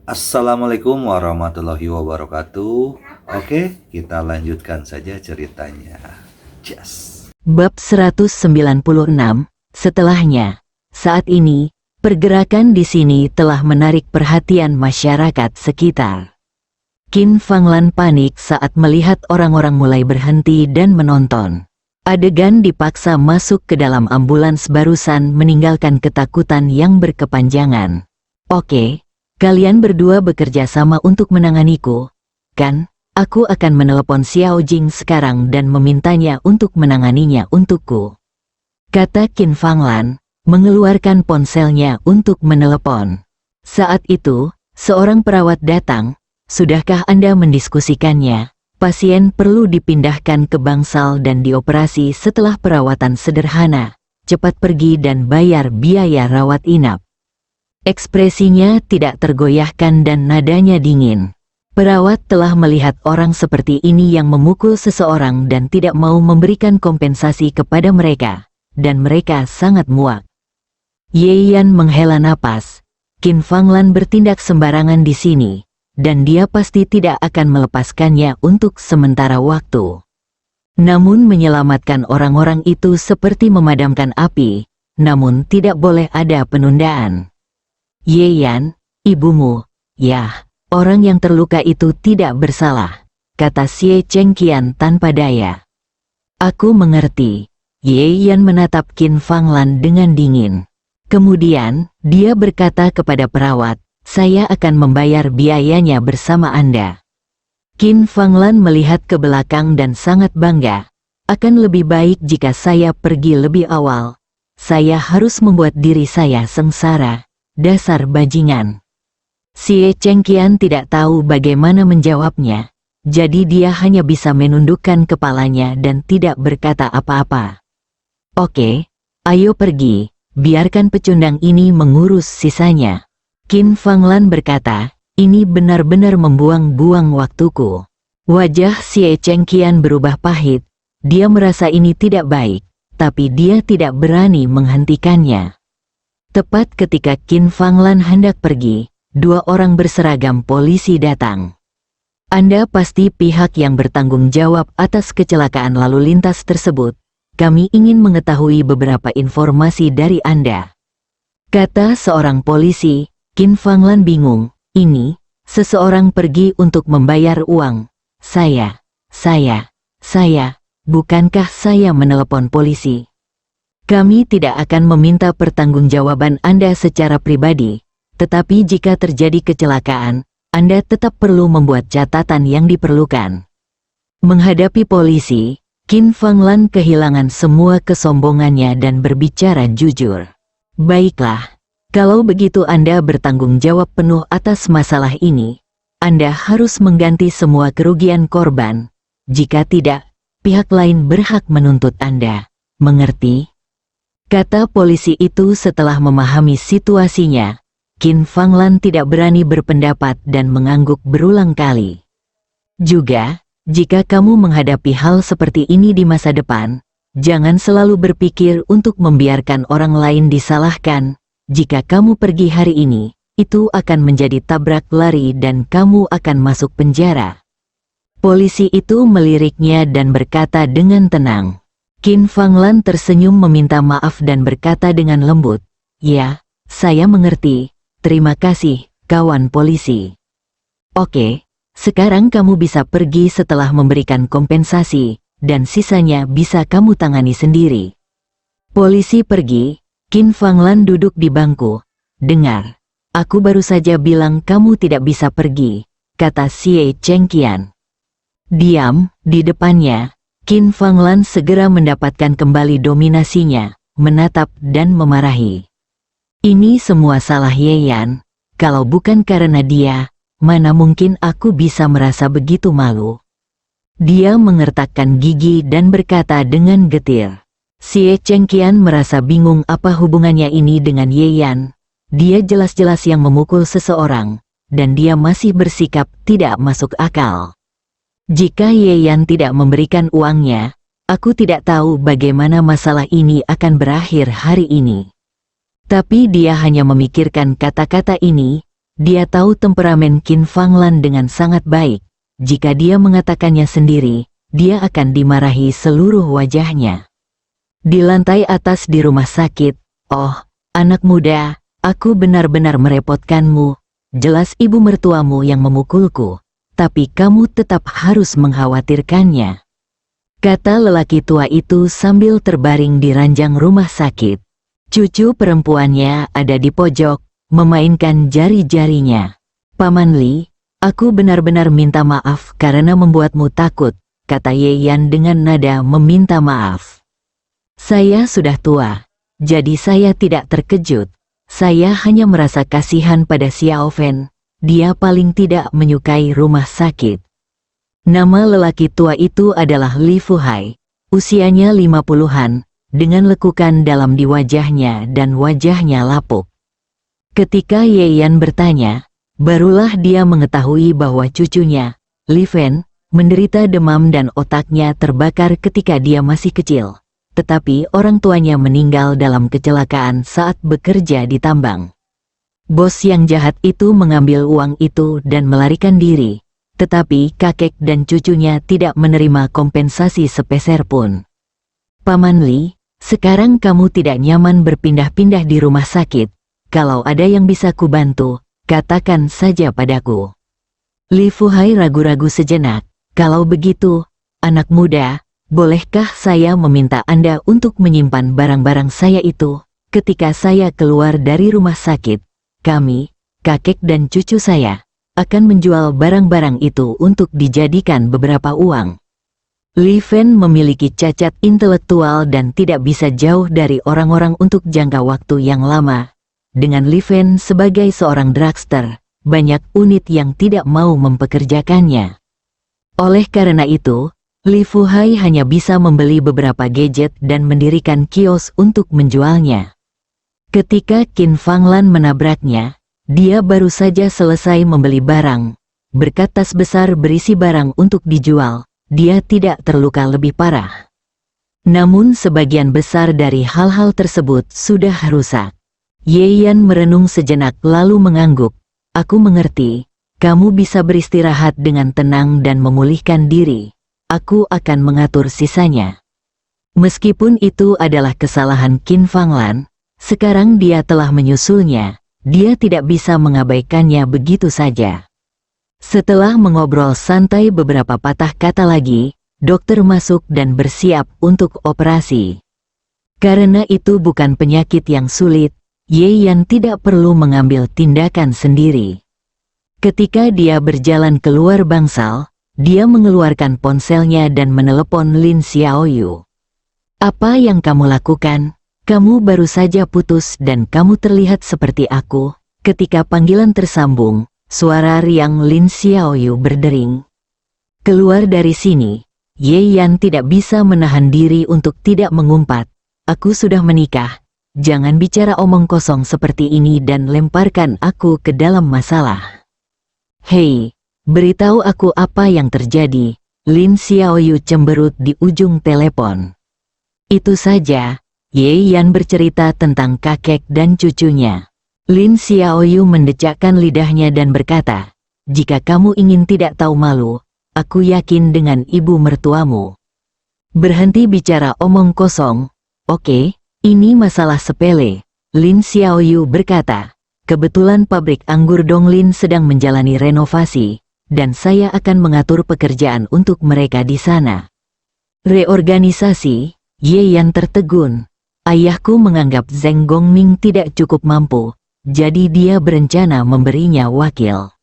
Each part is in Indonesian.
Assalamualaikum warahmatullahi wabarakatuh. Oke, kita lanjutkan saja ceritanya. Yes. Bab 196, setelahnya. Saat ini, pergerakan di sini telah menarik perhatian masyarakat sekitar. Qin Fanglan panik saat melihat orang-orang mulai berhenti dan menonton. Adegan dipaksa masuk ke dalam ambulans barusan meninggalkan ketakutan yang berkepanjangan. Oke, kalian berdua bekerja sama untuk menanganiku, kan? Aku akan menelepon Xiao Jing sekarang dan memintanya untuk menanganinya untukku, kata Qin Fanglan, mengeluarkan ponselnya untuk menelepon. Saat itu, seorang perawat datang. Sudahkah Anda mendiskusikannya? Pasien perlu dipindahkan ke bangsal dan dioperasi setelah perawatan sederhana. Cepat pergi dan bayar biaya rawat inap. Ekspresinya tidak tergoyahkan dan nadanya dingin. Perawat telah melihat orang seperti ini yang memukul seseorang dan tidak mau memberikan kompensasi kepada mereka, dan mereka sangat muak. Ye Yan menghela napas. Qin Fanglan bertindak sembarangan di sini, dan dia pasti tidak akan melepaskannya untuk sementara waktu. Namun menyelamatkan orang-orang itu seperti memadamkan api, namun tidak boleh ada penundaan. Ye Yan, ibumu, ya. Orang yang terluka itu tidak bersalah, kata Xie Chengqian tanpa daya. Aku mengerti. Ye Yan menatap Qin Fanglan dengan dingin. Kemudian, dia berkata kepada perawat, saya akan membayar biayanya bersama Anda. Qin Fanglan melihat ke belakang dan sangat bangga. Akan lebih baik jika saya pergi lebih awal. Saya harus membuat diri saya sengsara. Dasar bajingan. Xie Chengqian tidak tahu bagaimana menjawabnya, jadi dia hanya bisa menundukkan kepalanya dan tidak berkata apa-apa. Oke, ayo pergi, biarkan pecundang ini mengurus sisanya. Qin Fanglan berkata, ini benar-benar membuang-buang waktuku. Wajah Xie Chengqian berubah pahit, dia merasa ini tidak baik, tapi dia tidak berani menghentikannya. Tepat ketika Qin Fanglan hendak pergi, dua orang berseragam polisi datang. Anda pasti pihak yang bertanggung jawab atas kecelakaan lalu lintas tersebut. Kami ingin mengetahui beberapa informasi dari Anda, kata seorang polisi. Qin Fanglan bingung. Ini, seseorang pergi untuk membayar uang. Saya, bukankah saya menelepon polisi? Kami tidak akan meminta pertanggungjawaban Anda secara pribadi. Tetapi jika terjadi kecelakaan, Anda tetap perlu membuat catatan yang diperlukan. Menghadapi polisi, Qin Fanglan kehilangan semua kesombongannya dan berbicara jujur. Baiklah, kalau begitu Anda bertanggung jawab penuh atas masalah ini. Anda harus mengganti semua kerugian korban. Jika tidak, pihak lain berhak menuntut Anda. Mengerti? Kata polisi itu setelah memahami situasinya. Qin Fanglan tidak berani berpendapat dan mengangguk berulang kali. Juga, jika kamu menghadapi hal seperti ini di masa depan, jangan selalu berpikir untuk membiarkan orang lain disalahkan. Jika kamu pergi hari ini, itu akan menjadi tabrak lari dan kamu akan masuk penjara. Polisi itu meliriknya dan berkata dengan tenang. Qin Fanglan tersenyum meminta maaf dan berkata dengan lembut, ya, saya mengerti. Terima kasih, kawan polisi. Oke, sekarang kamu bisa pergi setelah memberikan kompensasi, dan sisanya bisa kamu tangani sendiri. Polisi pergi, Qin Fanglan duduk di bangku. Dengar, aku baru saja bilang kamu tidak bisa pergi, kata Xie Chengqian. Diam, di depannya, Qin Fanglan segera mendapatkan kembali dominasinya, menatap dan memarahi. Ini semua salah Ye Yan. Kalau bukan karena dia, mana mungkin aku bisa merasa begitu malu. Dia mengertakkan gigi dan berkata dengan getir. Xie Chengqian merasa bingung apa hubungannya ini dengan Ye Yan. Dia jelas-jelas yang memukul seseorang, dan dia masih bersikap tidak masuk akal. Jika Ye Yan tidak memberikan uangnya, aku tidak tahu bagaimana masalah ini akan berakhir hari ini. Tapi dia hanya memikirkan kata-kata ini, Dia tahu temperamen Qin Fanglan dengan sangat baik. Jika dia mengatakannya sendiri, dia akan dimarahi seluruh wajahnya. Di lantai atas di rumah sakit, "Oh, anak muda, aku benar-benar merepotkanmu. Jelas ibu mertuamu yang memukulku, tapi kamu tetap harus mengkhawatirkannya," kata lelaki tua itu sambil terbaring di ranjang rumah sakit. Cucu perempuannya ada di pojok, memainkan jari-jarinya. "Paman Li, aku benar-benar minta maaf karena membuatmu takut," kata Ye Yan dengan nada meminta maaf. "Saya sudah tua, jadi saya tidak terkejut. Saya hanya merasa kasihan pada Xiao Fen. Dia paling tidak menyukai rumah sakit." Nama lelaki tua itu adalah Li Fuhai. Usianya 50-an, dengan lekukan dalam di wajahnya dan wajahnya lapuk. Ketika Ye Yan bertanya, barulah dia mengetahui bahwa cucunya, Li Fen, menderita demam dan otaknya terbakar ketika dia masih kecil. Tetapi orang tuanya meninggal dalam kecelakaan saat bekerja di tambang. Bos yang jahat itu mengambil uang itu dan melarikan diri, tetapi kakek dan cucunya tidak menerima kompensasi sepeser pun. "Paman Li, sekarang kamu tidak nyaman berpindah-pindah di rumah sakit. Kalau ada yang bisa kubantu, katakan saja padaku." Li Fuhai ragu-ragu sejenak. "Kalau begitu, anak muda, bolehkah saya meminta Anda untuk menyimpan barang-barang saya itu? Ketika saya keluar dari rumah sakit, kami, kakek dan cucu saya, akan menjual barang-barang itu untuk dijadikan beberapa uang." Li Fen memiliki cacat intelektual dan tidak bisa jauh dari orang-orang untuk jangka waktu yang lama. Dengan Li Fen sebagai seorang drugster, banyak unit yang tidak mau mempekerjakannya. Oleh karena itu, Li Fuhai hanya bisa membeli beberapa gadget dan mendirikan kios untuk menjualnya. Ketika Qin Fanglan menabraknya, dia baru saja selesai membeli barang. Berkat tas besar berisi barang untuk dijual, dia tidak terluka lebih parah. Namun sebagian besar dari hal-hal tersebut sudah rusak. Ye Yan merenung sejenak lalu mengangguk. "Aku mengerti, kamu bisa beristirahat dengan tenang dan memulihkan diri. Aku akan mengatur sisanya." Meskipun itu adalah kesalahan Qin Fanglan, sekarang dia telah menyusulnya, dia tidak bisa mengabaikannya begitu saja. Setelah mengobrol santai beberapa patah kata lagi, dokter masuk dan bersiap untuk operasi. Karena itu bukan penyakit yang sulit, Ye Yan tidak perlu mengambil tindakan sendiri. Ketika dia berjalan keluar bangsal, dia mengeluarkan ponselnya dan menelepon Lin Xiaoyu. "Apa yang kamu lakukan? Kamu baru saja putus dan kamu terlihat seperti aku." Ketika panggilan tersambung, suara riang Lin Xiaoyu berdering. "Keluar dari sini." Ye Yan tidak bisa menahan diri untuk tidak mengumpat. "Aku sudah menikah. Jangan bicara omong kosong seperti ini dan lemparkan aku ke dalam masalah." "Hei, beritahu aku apa yang terjadi." Lin Xiaoyu cemberut di ujung telepon. Itu saja, Ye Yan bercerita tentang kakek dan cucunya. Lin Xiaoyu mendecakkan lidahnya dan berkata, "Jika kamu ingin tidak tahu malu, aku yakin dengan ibu mertuamu. Berhenti bicara omong kosong." "Oke, ini masalah sepele," Lin Xiaoyu berkata. "Kebetulan pabrik anggur Donglin sedang menjalani renovasi, dan saya akan mengatur pekerjaan untuk mereka di sana." "Reorganisasi?" Ye Yan tertegun. "Ayahku menganggap Zheng Gongming tidak cukup mampu, jadi dia berencana memberinya wakil."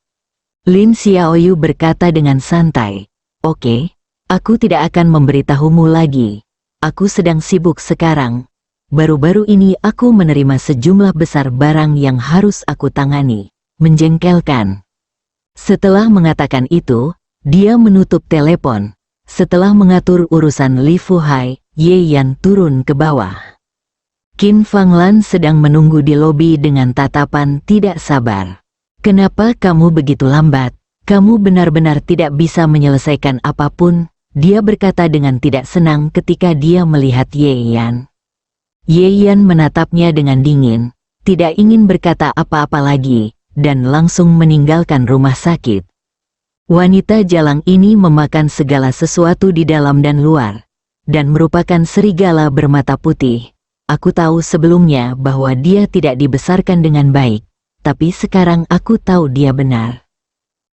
Lin Xiaoyu berkata dengan santai, "Oke, aku tidak akan memberitahumu lagi. Aku sedang sibuk sekarang. Baru-baru ini aku menerima sejumlah besar barang yang harus aku tangani." Menjengkelkan. Setelah mengatakan itu, dia menutup telepon. Setelah mengatur urusan Li Fuhai, Ye Yan turun ke bawah. Qin Fanglan sedang menunggu di lobi dengan tatapan tidak sabar. "Kenapa kamu begitu lambat? Kamu benar-benar tidak bisa menyelesaikan apapun?" dia berkata dengan tidak senang ketika dia melihat Ye Yan. Ye Yan menatapnya dengan dingin, tidak ingin berkata apa-apa lagi. dan langsung meninggalkan rumah sakit. Wanita jalang ini memakan segala sesuatu di dalam dan luar, dan merupakan serigala bermata putih. Aku tahu sebelumnya bahwa dia tidak dibesarkan dengan baik, tapi sekarang aku tahu dia benar.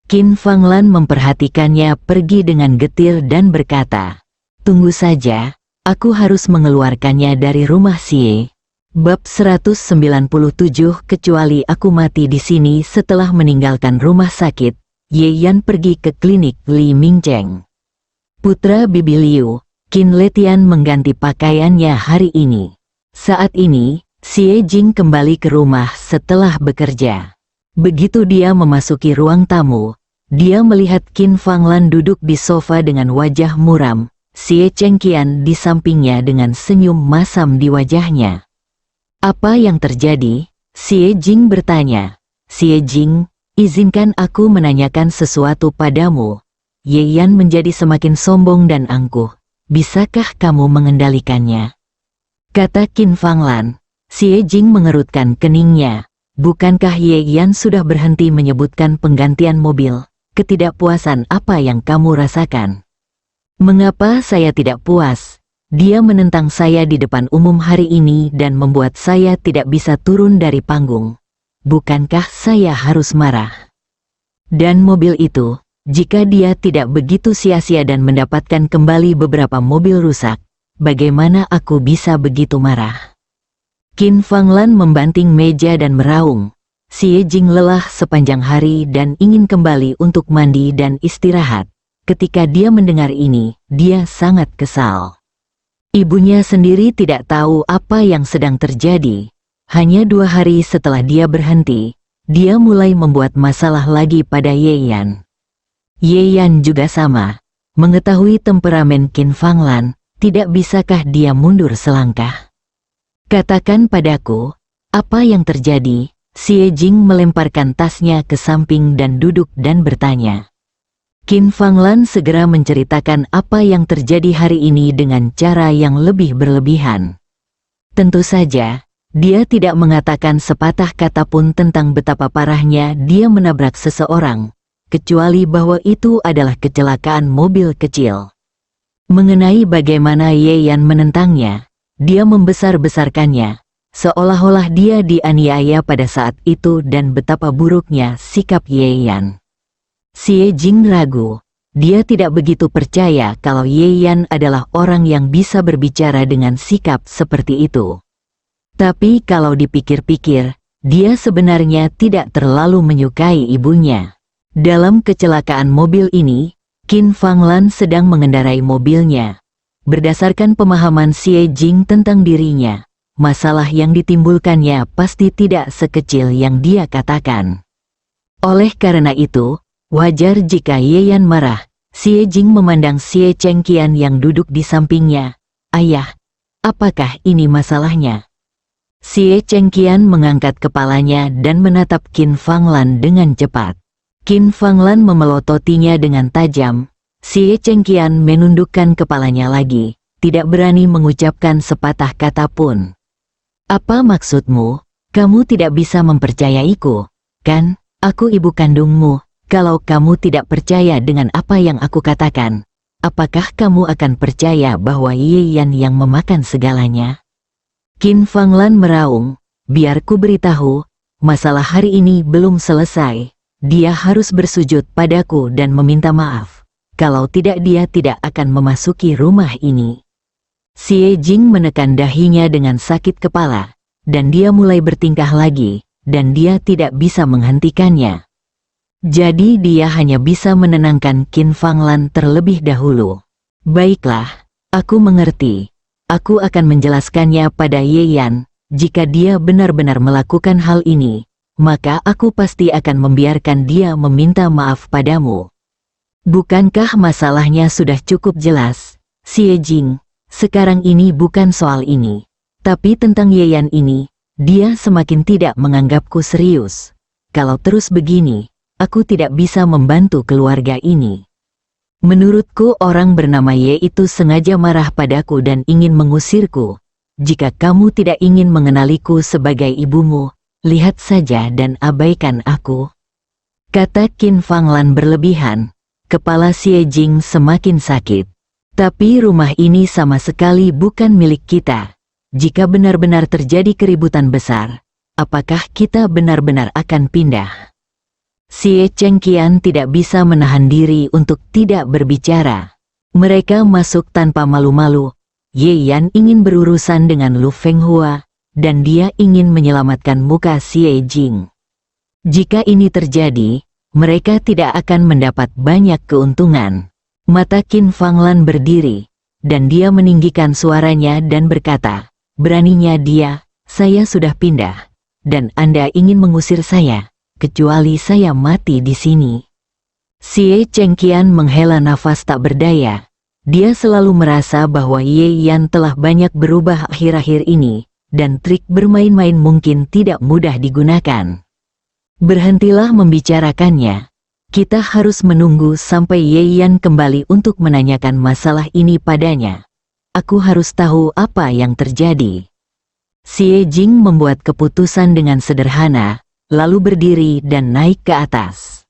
Qin Fanglan memperhatikannya pergi dengan getir dan berkata, "Tunggu saja, aku harus mengeluarkannya dari rumah Xie." Bab 197 Kecuali aku mati di sini. Setelah meninggalkan rumah sakit, Ye Yan pergi ke klinik Li Mingcheng. Putra Bibi Liu, Qin Letian mengganti pakaiannya hari ini. Saat ini, Xie Jing kembali ke rumah setelah bekerja. Begitu dia memasuki ruang tamu, dia melihat Qin Fanglan duduk di sofa dengan wajah muram, Xie Chengqian di sampingnya dengan senyum masam di wajahnya. "Apa yang terjadi?" Xie Jing bertanya. "Xie Jing, izinkan aku menanyakan sesuatu padamu." Ye Yan menjadi semakin sombong dan angkuh. "Bisakah kamu mengendalikannya?" kata Qin Fanglan. Xie Jing mengerutkan keningnya. "Bukankah Ye Yan sudah berhenti menyebutkan penggantian mobil? Ketidakpuasan apa yang kamu rasakan?" "Mengapa saya tidak puas? Dia menentang saya di depan umum hari ini dan membuat saya tidak bisa turun dari panggung. Bukankah saya harus marah? Dan mobil itu, jika dia tidak begitu sia-sia dan mendapatkan kembali beberapa mobil rusak, bagaimana aku bisa begitu marah?" Qin Fanglan membanting meja dan meraung. Xie Jing lelah sepanjang hari dan ingin kembali untuk mandi dan istirahat. Ketika dia mendengar ini, dia sangat kesal. Ibunya sendiri tidak tahu apa yang sedang terjadi. Hanya 2 hari setelah dia berhenti, dia mulai membuat masalah lagi pada Ye Yan. Ye Yan juga sama. Mengetahui temperamen Qin Fanglan, tidak bisakah dia mundur selangkah? "Katakan padaku, apa yang terjadi?" Xie Jing melemparkan tasnya ke samping dan duduk dan bertanya. Qin Fanglan segera menceritakan apa yang terjadi hari ini dengan cara yang lebih berlebihan. Tentu saja, dia tidak mengatakan sepatah kata pun tentang betapa parahnya dia menabrak seseorang, kecuali bahwa itu adalah kecelakaan mobil kecil. Mengenai bagaimana Ye Yan menentangnya, dia membesar-besarkannya, seolah-olah dia dianiaya pada saat itu dan betapa buruknya sikap Ye Yan. Xie Jing ragu. Dia tidak begitu percaya kalau Ye Yan adalah orang yang bisa berbicara dengan sikap seperti itu. Tapi kalau dipikir-pikir, dia sebenarnya tidak terlalu menyukai ibunya. Dalam kecelakaan mobil ini, Qin Fanglan sedang mengendarai mobilnya. Berdasarkan pemahaman Xie Jing tentang dirinya, masalah yang ditimbulkannya pasti tidak sekecil yang dia katakan. Oleh karena itu, wajar jika Ye Yan marah. Xie Jing memandang Xie Chengqian yang duduk di sampingnya. "Ayah, apakah ini masalahnya?" Xie Chengqian mengangkat kepalanya dan menatap Qin Fanglan dengan cepat. Qin Fanglan memelototinya dengan tajam. Xie Chengqian menundukkan kepalanya lagi, tidak berani mengucapkan sepatah kata pun. "Apa maksudmu? Kamu tidak bisa mempercayaiku, kan? Aku ibu kandungmu. Kalau kamu tidak percaya dengan apa yang aku katakan, apakah kamu akan percaya bahwa Ye Yan yang memakan segalanya?" Qin Fanglan meraung. "Biar ku beritahu, masalah hari ini belum selesai. Dia harus bersujud padaku dan meminta maaf. Kalau tidak dia tidak akan memasuki rumah ini." Xie Jing menekan dahinya dengan sakit kepala, dan dia mulai bertingkah lagi, dan dia tidak bisa menghentikannya. Jadi dia hanya bisa menenangkan Qin Fanglan terlebih dahulu. "Baiklah, aku mengerti. Aku akan menjelaskannya pada Ye Yan. Jika dia benar-benar melakukan hal ini, maka aku pasti akan membiarkan dia meminta maaf padamu." "Bukankah masalahnya sudah cukup jelas, Xie Jing? Sekarang ini bukan soal ini. Tapi tentang Ye Yan ini, dia semakin tidak menganggapku serius. Kalau terus begini, aku tidak bisa membantu keluarga ini. Menurutku orang bernama Ye itu sengaja marah padaku dan ingin mengusirku. Jika kamu tidak ingin mengenaliku sebagai ibumu, lihat saja dan abaikan aku. Kata Qin Fanglan berlebihan, kepala Xie Jing semakin sakit. Tapi rumah ini sama sekali bukan milik kita. Jika benar-benar terjadi keributan besar, apakah kita benar-benar akan pindah? Xie Chengqian tidak bisa menahan diri untuk tidak berbicara. Mereka masuk tanpa malu-malu. Ye Yan ingin berurusan dengan Lu Fenghua, dan dia ingin menyelamatkan muka Xie Jing. Jika ini terjadi, mereka tidak akan mendapat banyak keuntungan. Mata Qin Fanglan berdiri, dan dia meninggikan suaranya dan berkata, beraninya dia, saya sudah pindah, dan Anda ingin mengusir saya, kecuali saya mati di sini. Xie Chengqian menghela nafas tak berdaya. Dia selalu merasa bahwa Ye Yan telah banyak berubah akhir-akhir ini, dan trik bermain-main mungkin tidak mudah digunakan. Berhentilah membicarakannya. Kita harus menunggu sampai Ye Yan kembali untuk menanyakan masalah ini padanya. Aku harus tahu apa yang terjadi. Xie Jing membuat keputusan dengan sederhana, lalu berdiri dan naik ke atas.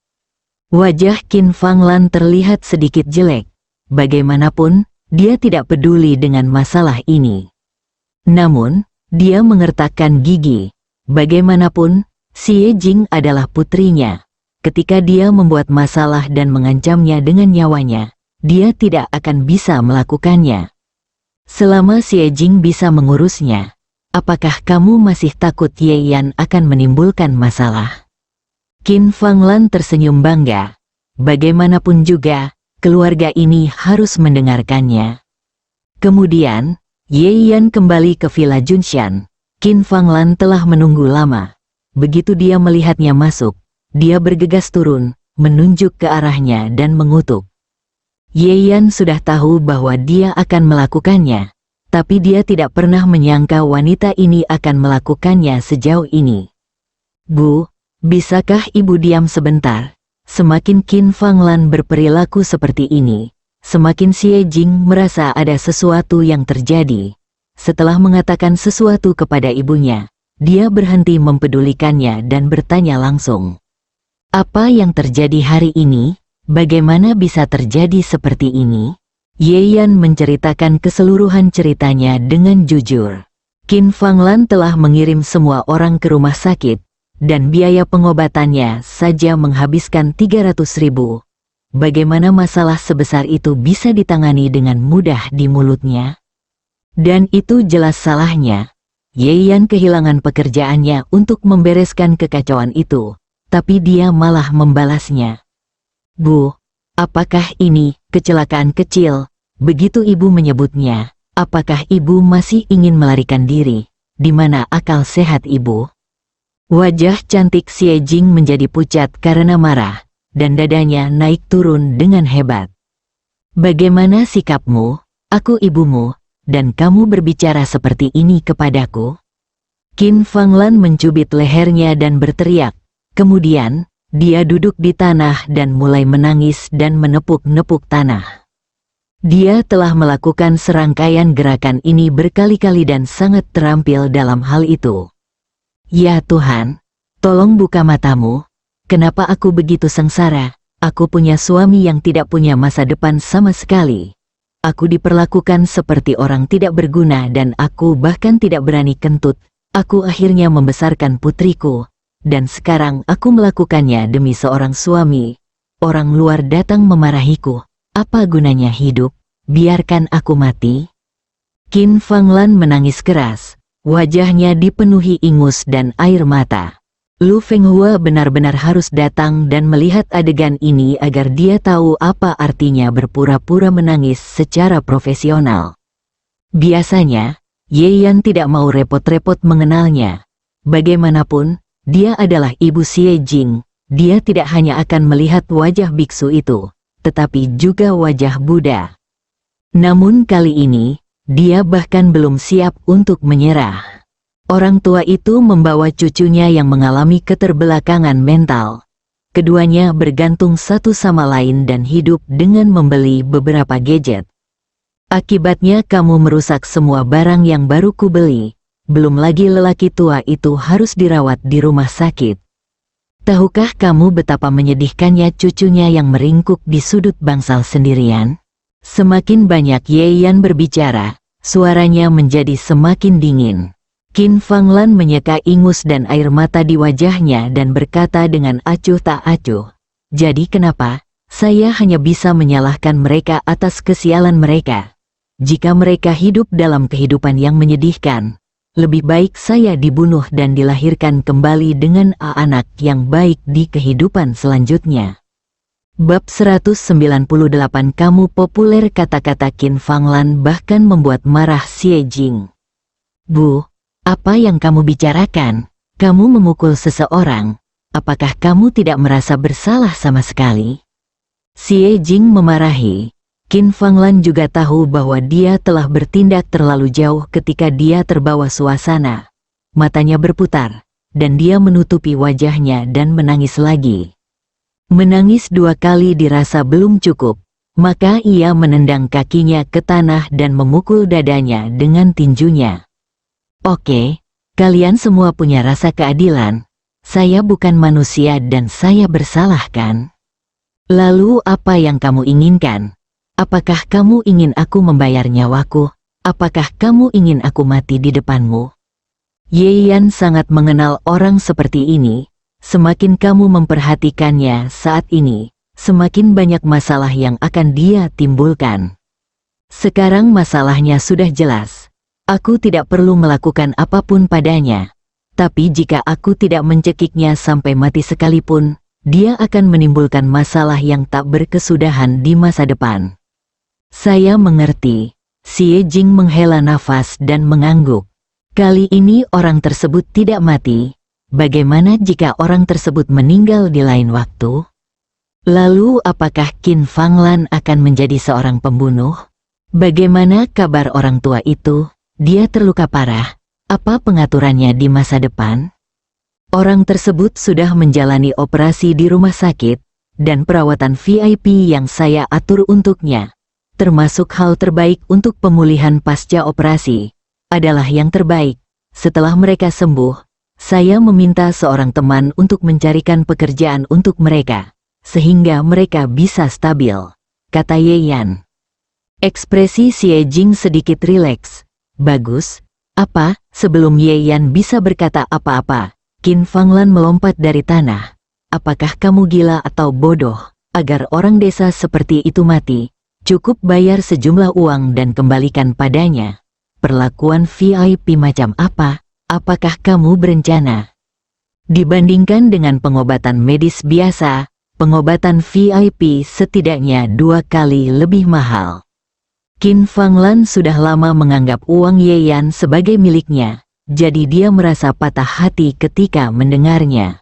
Wajah Qin Fanglan terlihat sedikit jelek. Bagaimanapun, dia tidak peduli dengan masalah ini. Namun, dia mengertakkan gigi. Bagaimanapun, Xie Jing adalah putrinya. Ketika dia membuat masalah dan mengancamnya dengan nyawanya, dia tidak akan bisa melakukannya. Selama Xie Jing bisa mengurusnya, apakah kamu masih takut Ye Yan akan menimbulkan masalah? Qin Fanglan tersenyum bangga. Bagaimanapun juga, keluarga ini harus mendengarkannya. Kemudian, Ye Yan kembali ke Villa Junshan. Qin Fanglan telah menunggu lama. Begitu dia melihatnya masuk, dia bergegas turun, menunjuk ke arahnya dan mengutuk. Ye Yan sudah tahu bahwa dia akan melakukannya, tapi dia tidak pernah menyangka wanita ini akan melakukannya sejauh ini. Bu, bisakah ibu diam sebentar? Semakin Qin Fanglan berperilaku seperti ini, semakin Xie Jing merasa ada sesuatu yang terjadi. Setelah mengatakan sesuatu kepada ibunya, dia berhenti mempedulikannya dan bertanya langsung. Apa yang terjadi hari ini? Bagaimana bisa terjadi seperti ini? Ye Yan menceritakan keseluruhan ceritanya dengan jujur. Qin Fanglan telah mengirim semua orang ke rumah sakit, dan biaya pengobatannya saja menghabiskan 300.000. Bagaimana masalah sebesar itu bisa ditangani dengan mudah di mulutnya? Dan itu jelas salahnya. Ye Yan kehilangan pekerjaannya untuk membereskan kekacauan itu, tapi dia malah membalasnya. Bu, apakah ini kecelakaan kecil? Begitu ibu menyebutnya, apakah ibu masih ingin melarikan diri? Di mana akal sehat ibu? Wajah cantik Xie Jing menjadi pucat karena marah, dan dadanya naik turun dengan hebat. Bagaimana sikapmu? Aku ibumu, dan kamu berbicara seperti ini kepadaku? Qin Fanglan mencubit lehernya dan berteriak. Kemudian, dia duduk di tanah dan mulai menangis dan menepuk-nepuk tanah. Dia telah melakukan serangkaian gerakan ini berkali-kali dan sangat terampil dalam hal itu. Ya Tuhan, tolong buka matamu. Kenapa aku begitu sengsara? Aku punya suami yang tidak punya masa depan sama sekali. Aku diperlakukan seperti orang tidak berguna dan aku bahkan tidak berani kentut. Aku akhirnya membesarkan putriku, dan sekarang aku melakukannya demi seorang suami. Orang luar datang memarahiku. Apa gunanya hidup? Biarkan aku mati. Qin Fanglan menangis keras. Wajahnya dipenuhi ingus dan air mata. Lu Fenghua benar-benar harus datang dan melihat adegan ini agar dia tahu apa artinya berpura-pura menangis secara profesional. Biasanya, Ye Yan tidak mau repot-repot mengenalnya. Bagaimanapun, dia adalah ibu Xie Jing. Dia tidak hanya akan melihat wajah biksu itu, tetapi juga wajah Buddha. Namun kali ini, dia bahkan belum siap untuk menyerah. Orang tua itu membawa cucunya yang mengalami keterbelakangan mental. Keduanya bergantung satu sama lain dan hidup dengan membeli beberapa gadget. Akibatnya kamu merusak semua barang yang baru kubeli. belum lagi lelaki tua itu harus dirawat di rumah sakit. Tahukah kamu betapa menyedihkannya cucunya yang meringkuk di sudut bangsal sendirian? Semakin banyak Ye Yan berbicara, suaranya menjadi semakin dingin. Qin Fanglan menyeka ingus dan air mata di wajahnya dan berkata dengan acuh tak acuh, "Jadi kenapa? Saya hanya bisa menyalahkan mereka atas kesialan mereka. Jika mereka hidup dalam kehidupan yang menyedihkan, lebih baik saya dibunuh dan dilahirkan kembali dengan anak yang baik di kehidupan selanjutnya." Bab 198 Kamu populer. Kata-kata Qin Fanglan bahkan membuat marah Xie Jing. "Bu, apa yang kamu bicarakan? Kamu memukul seseorang. Apakah kamu tidak merasa bersalah sama sekali?" Xie Jing memarahi. Qin Fanglan juga tahu bahwa dia telah bertindak terlalu jauh ketika dia terbawa suasana. Matanya berputar, dan dia menutupi wajahnya dan menangis lagi. Menangis 2 kali dirasa belum cukup, maka ia menendang kakinya ke tanah dan memukul dadanya dengan tinjunya. "Oke, kalian semua punya rasa keadilan. Saya bukan manusia dan saya bersalah kan? Lalu apa yang kamu inginkan? Apakah kamu ingin aku membayar nyawaku? Apakah kamu ingin aku mati di depanmu?" Ye Yan sangat mengenal orang seperti ini. Semakin kamu memperhatikannya saat ini, semakin banyak masalah yang akan dia timbulkan. Sekarang masalahnya sudah jelas. Aku tidak perlu melakukan apapun padanya. Tapi jika aku tidak mencekiknya sampai mati sekalipun, dia akan menimbulkan masalah yang tak berkesudahan di masa depan. "Saya mengerti." Xie Jing menghela nafas dan mengangguk. Kali ini orang tersebut tidak mati. Bagaimana jika orang tersebut meninggal di lain waktu? Lalu apakah Qin Fanglan akan menjadi seorang pembunuh? Bagaimana kabar orang tua itu? Dia terluka parah. Apa pengaturannya di masa depan? Orang tersebut sudah menjalani operasi di rumah sakit, dan perawatan VIP yang saya atur untuknya, termasuk hal terbaik untuk pemulihan pasca operasi, adalah yang terbaik. Setelah mereka sembuh, saya meminta seorang teman untuk mencarikan pekerjaan untuk mereka, sehingga mereka bisa stabil, kata Ye Yan. Ekspresi Xie Jing sedikit rileks. "Bagus. Apa?" Sebelum Ye Yan bisa berkata apa-apa, Qin Fanglan melompat dari tanah. "Apakah kamu gila atau bodoh? Agar orang desa seperti itu mati, cukup bayar sejumlah uang dan kembalikan padanya. Perlakuan VIP macam apa? Apakah kamu berencana?" Dibandingkan dengan pengobatan medis biasa, pengobatan VIP setidaknya 2 kali lebih mahal. Qin Fanglan sudah lama menganggap uang Ye Yan sebagai miliknya, jadi dia merasa patah hati ketika mendengarnya.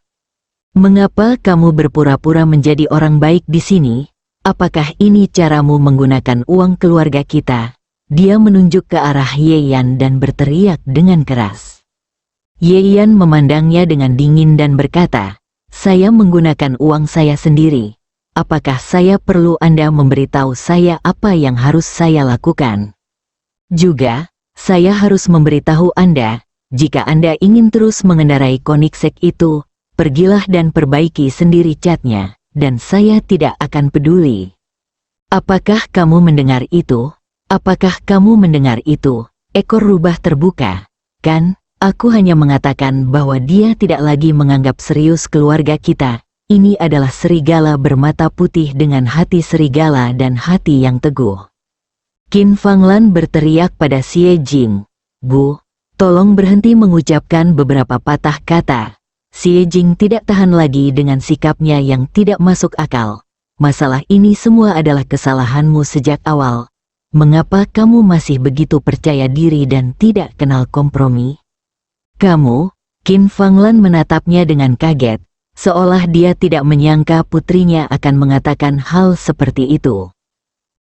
"Mengapa kamu berpura-pura menjadi orang baik di sini? Apakah ini caramu menggunakan uang keluarga kita?" Dia menunjuk ke arah Ye Yan dan berteriak dengan keras. Ye Yan memandangnya dengan dingin dan berkata, "Saya menggunakan uang saya sendiri. Apakah saya perlu Anda memberitahu saya apa yang harus saya lakukan? Juga, saya harus memberitahu Anda, jika Anda ingin terus mengendarai Koenigsegg itu, pergilah dan perbaiki sendiri catnya, dan saya tidak akan peduli." Apakah kamu mendengar itu? Apakah kamu mendengar itu? Ekor rubah terbuka. Kan, aku hanya mengatakan bahwa dia tidak lagi menganggap serius keluarga kita. Ini adalah serigala bermata putih dengan hati serigala dan hati yang teguh. Qin Fanglan berteriak pada Xie Jing, "Bu, tolong berhenti mengucapkan beberapa patah kata." Xie Jing tidak tahan lagi dengan sikapnya yang tidak masuk akal. "Masalah ini semua adalah kesalahanmu sejak awal. Mengapa kamu masih begitu percaya diri dan tidak kenal kompromi?" "Kamu?" Qin Fanglan menatapnya dengan kaget, seolah dia tidak menyangka putrinya akan mengatakan hal seperti itu.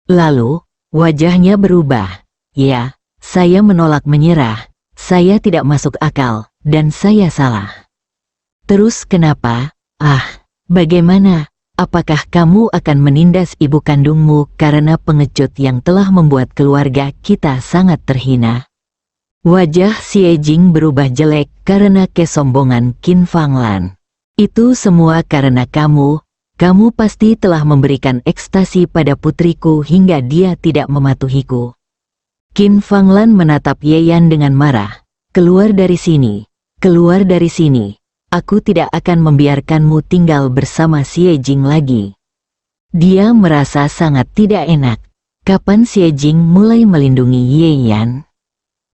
Lalu, wajahnya berubah. "Ya, saya menolak menyerah. Saya tidak masuk akal, dan saya salah." "Terus kenapa? Bagaimana? Apakah kamu akan menindas ibu kandungmu karena pengecut yang telah membuat keluarga kita sangat terhina?" Wajah Xie Jing berubah jelek karena kesombongan Qin Fanglan. Itu semua karena kamu pasti telah memberikan ekstasi pada putriku hingga dia tidak mematuhiku. Qin Fanglan menatap Ye Yan dengan marah. Keluar dari sini, keluar dari sini. Aku tidak akan membiarkanmu tinggal bersama Xie Jing lagi. Dia merasa sangat tidak enak. Kapan Xie Jing mulai melindungi Ye Yan?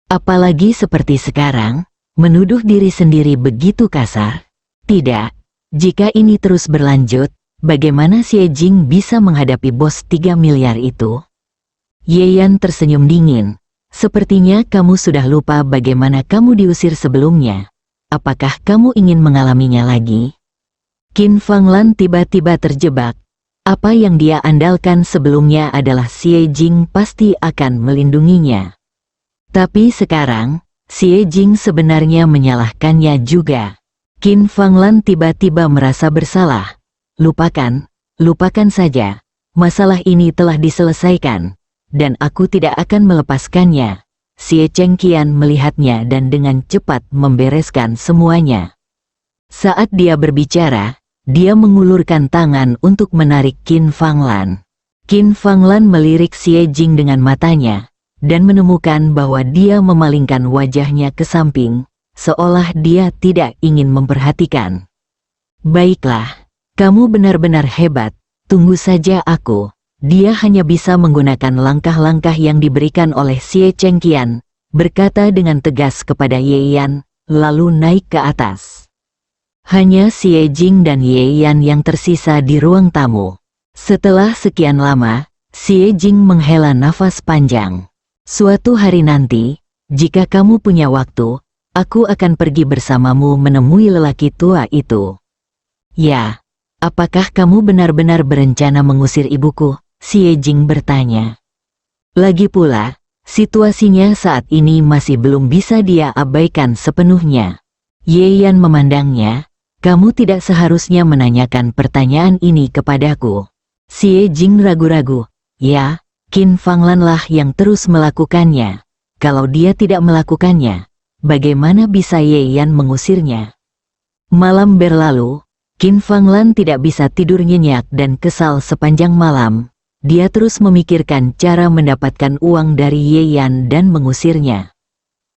Apalagi seperti sekarang, menuduh diri sendiri begitu kasar. Tidak, jika ini terus berlanjut, bagaimana Xie Jing bisa menghadapi bos 3 miliar itu? Ye Yan tersenyum dingin. Sepertinya kamu sudah lupa bagaimana kamu diusir sebelumnya. Apakah kamu ingin mengalaminya lagi? Qin Fanglan tiba-tiba terjebak. Apa yang dia andalkan sebelumnya adalah Xie Jing pasti akan melindunginya. Tapi sekarang, Xie Jing sebenarnya menyalahkannya juga. Qin Fanglan tiba-tiba merasa bersalah. Lupakan saja. Masalah ini telah diselesaikan, dan aku tidak akan melepaskannya. Xie Chengqian melihatnya dan dengan cepat membereskan semuanya. Saat dia berbicara, dia mengulurkan tangan untuk menarik Qin Fanglan. Qin Fanglan melirik Xie Jing dengan matanya, dan menemukan bahwa dia memalingkan wajahnya ke samping, seolah dia tidak ingin memperhatikan. Baiklah, kamu benar-benar hebat, tunggu saja aku. Dia hanya bisa menggunakan langkah-langkah yang diberikan oleh Xie Chengqian, berkata dengan tegas kepada Ye Yan, lalu naik ke atas. Hanya Xie Jing dan Ye Yan yang tersisa di ruang tamu. Setelah sekian lama, Xie Jing menghela nafas panjang. Suatu hari nanti, jika kamu punya waktu, aku akan pergi bersamamu menemui lelaki tua itu. Ya, apakah kamu benar-benar berencana mengusir ibuku? Xie Jing bertanya. Lagi pula, situasinya saat ini masih belum bisa dia abaikan sepenuhnya. Ye Yan memandangnya, kamu tidak seharusnya menanyakan pertanyaan ini kepadaku. Xie Jing ragu-ragu. Ya, Qin Fanglan lah yang terus melakukannya. Kalau dia tidak melakukannya, bagaimana bisa Ye Yan mengusirnya? Malam berlalu, Qin Fanglan tidak bisa tidur nyenyak dan kesal sepanjang malam. Dia terus memikirkan cara mendapatkan uang dari Ye Yan dan mengusirnya.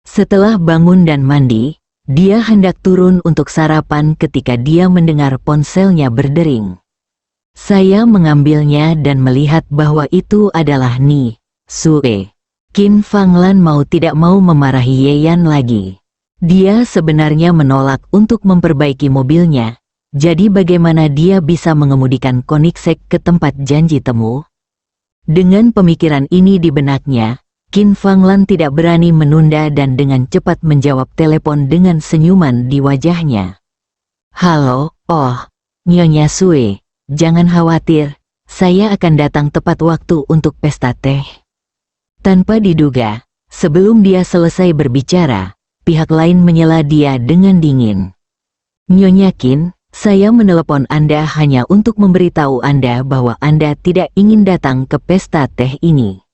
Setelah bangun dan mandi, dia hendak turun untuk sarapan ketika dia mendengar ponselnya berdering. Saya mengambilnya dan melihat bahwa itu adalah Ni Sue. Qin Fanglan mau tidak mau memarahi Ye Yan lagi. Dia sebenarnya menolak untuk memperbaiki mobilnya, jadi bagaimana dia bisa mengemudikan Koenigsegg ke tempat janji temu? Dengan pemikiran ini di benaknya, Qin Fanglan tidak berani menunda dan dengan cepat menjawab telepon dengan senyuman di wajahnya. Halo, Nyonya Sue. Jangan khawatir, saya akan datang tepat waktu untuk pesta teh. Tanpa diduga, sebelum dia selesai berbicara, pihak lain menyela dia dengan dingin. Nyonya Qin, saya menelepon Anda hanya untuk memberitahu Anda bahwa Anda tidak ingin datang ke pesta teh ini.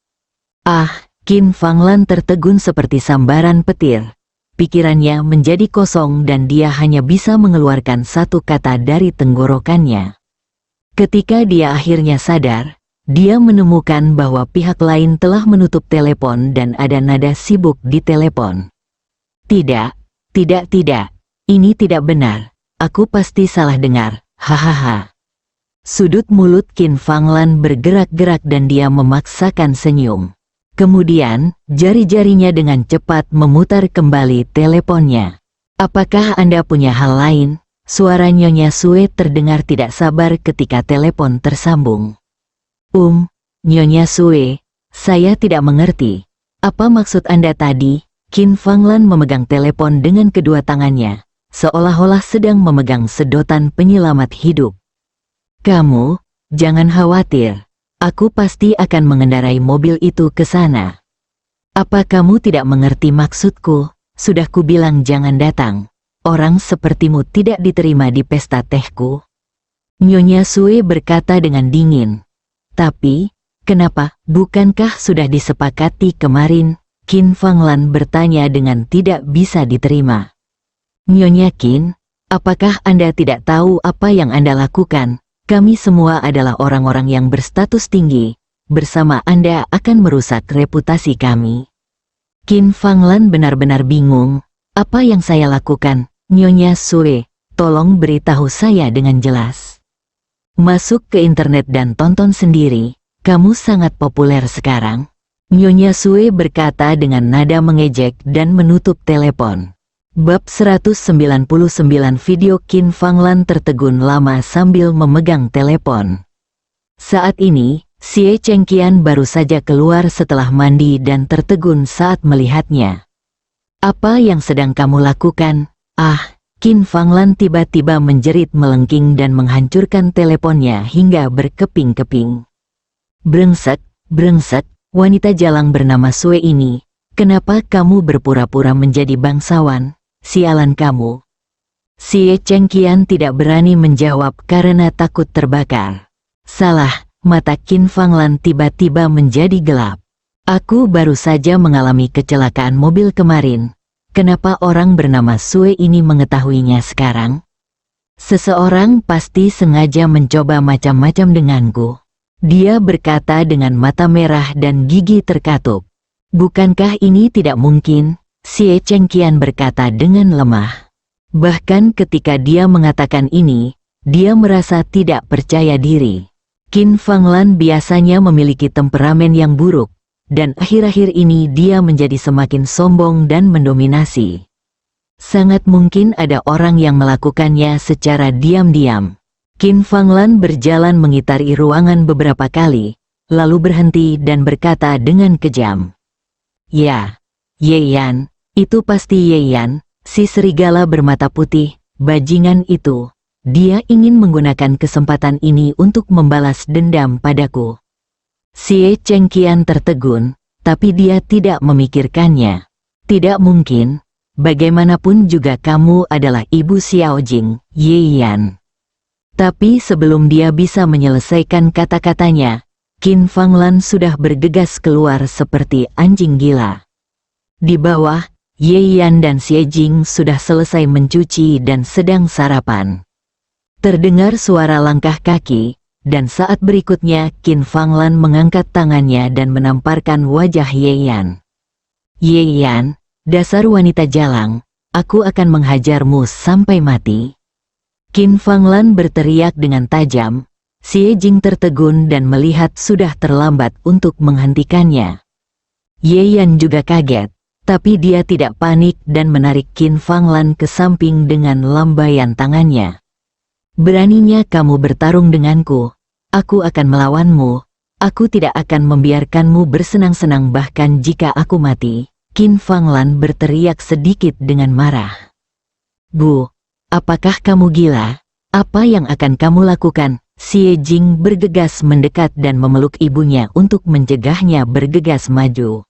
Qin Fanglan tertegun seperti sambaran petir. Pikirannya menjadi kosong dan dia hanya bisa mengeluarkan satu kata dari tenggorokannya. Ketika dia akhirnya sadar, dia menemukan bahwa pihak lain telah menutup telepon dan ada nada sibuk di telepon. Tidak, ini tidak benar. Aku pasti salah dengar, hahaha. Sudut mulut Qin Fanglan bergerak-gerak dan dia memaksakan senyum. Kemudian, jari-jarinya dengan cepat memutar kembali teleponnya. Apakah Anda punya hal lain? Suara Nyonya Sue terdengar tidak sabar ketika telepon tersambung. Nyonya Sue, saya tidak mengerti. Apa maksud Anda tadi? Qin Fanglan memegang telepon dengan kedua tangannya, seolah-olah sedang memegang sedotan penyelamat hidup. Kamu, jangan khawatir. Aku pasti akan mengendarai mobil itu ke sana. Apa kamu tidak mengerti maksudku? Sudah kubilang jangan datang. Orang sepertimu tidak diterima di pesta tehku. Nyonya Sue berkata dengan dingin. Tapi, kenapa? Bukankah sudah disepakati kemarin? Qin Fanglan bertanya dengan tidak bisa diterima. Nyonya Qin, apakah Anda tidak tahu apa yang Anda lakukan? Kami semua adalah orang-orang yang berstatus tinggi. Bersama Anda akan merusak reputasi kami. Qin Fanglan benar-benar bingung. Apa yang saya lakukan? Nyonya Sue, tolong beritahu saya dengan jelas. Masuk ke internet dan tonton sendiri. Kamu sangat populer sekarang. Nyonya Sue berkata dengan nada mengejek dan menutup telepon. Bab 199 video Qin Fanglan tertegun lama sambil memegang telepon. Saat ini, Xie Chengqian baru saja keluar setelah mandi dan tertegun saat melihatnya. Apa yang sedang kamu lakukan? Ah, Qin Fanglan tiba-tiba menjerit melengking dan menghancurkan teleponnya hingga berkeping-keping. Brengsek, brengsek, wanita jalang bernama Sue ini, kenapa kamu berpura-pura menjadi bangsawan? Sialan kamu. Xie Chengqian tidak berani menjawab karena takut terbakar. Salah, mata Qin Fanglan tiba-tiba menjadi gelap. Aku baru saja mengalami kecelakaan mobil kemarin. Kenapa orang bernama Sue ini mengetahuinya sekarang? Seseorang pasti sengaja mencoba macam-macam denganku. Dia berkata dengan mata merah dan gigi terkatup. Bukankah ini tidak mungkin? Xie Chengqian berkata dengan lemah. Bahkan ketika dia mengatakan ini, dia merasa tidak percaya diri. Qin Fanglan biasanya memiliki temperamen yang buruk, dan akhir-akhir ini dia menjadi semakin sombong dan mendominasi. Sangat mungkin ada orang yang melakukannya secara diam-diam. Qin Fanglan berjalan mengitari ruangan beberapa kali, lalu berhenti dan berkata dengan kejam. Ya, Ye Yan, itu pasti Ye Yan, si serigala bermata putih, bajingan itu. Dia ingin menggunakan kesempatan ini untuk membalas dendam padaku. Xie Chengqian tertegun, tapi dia tidak memikirkannya. Tidak mungkin, bagaimanapun juga kamu adalah ibu Xiaojing, Ye Yan. Tapi sebelum dia bisa menyelesaikan kata-katanya, Qin Fanglan sudah bergegas keluar seperti anjing gila. Di bawah, Ye Yan dan Xie Jing sudah selesai mencuci dan sedang sarapan. Terdengar suara langkah kaki, dan saat berikutnya Qin Fanglan mengangkat tangannya dan menamparkan wajah Ye Yan. Ye Yan, dasar wanita jalang, aku akan menghajarmu sampai mati. Qin Fanglan berteriak dengan tajam. Xie Jing tertegun dan melihat sudah terlambat untuk menghentikannya. Ye Yan juga kaget, tapi dia tidak panik dan menarik Qin Fanglan ke samping dengan lambaian tangannya. Beraninya kamu bertarung denganku, aku akan melawanmu, aku tidak akan membiarkanmu bersenang-senang bahkan jika aku mati. Qin Fanglan berteriak sedikit dengan marah. Bu, apakah kamu gila? Apa yang akan kamu lakukan? Xie Jing bergegas mendekat dan memeluk ibunya untuk mencegahnya bergegas maju.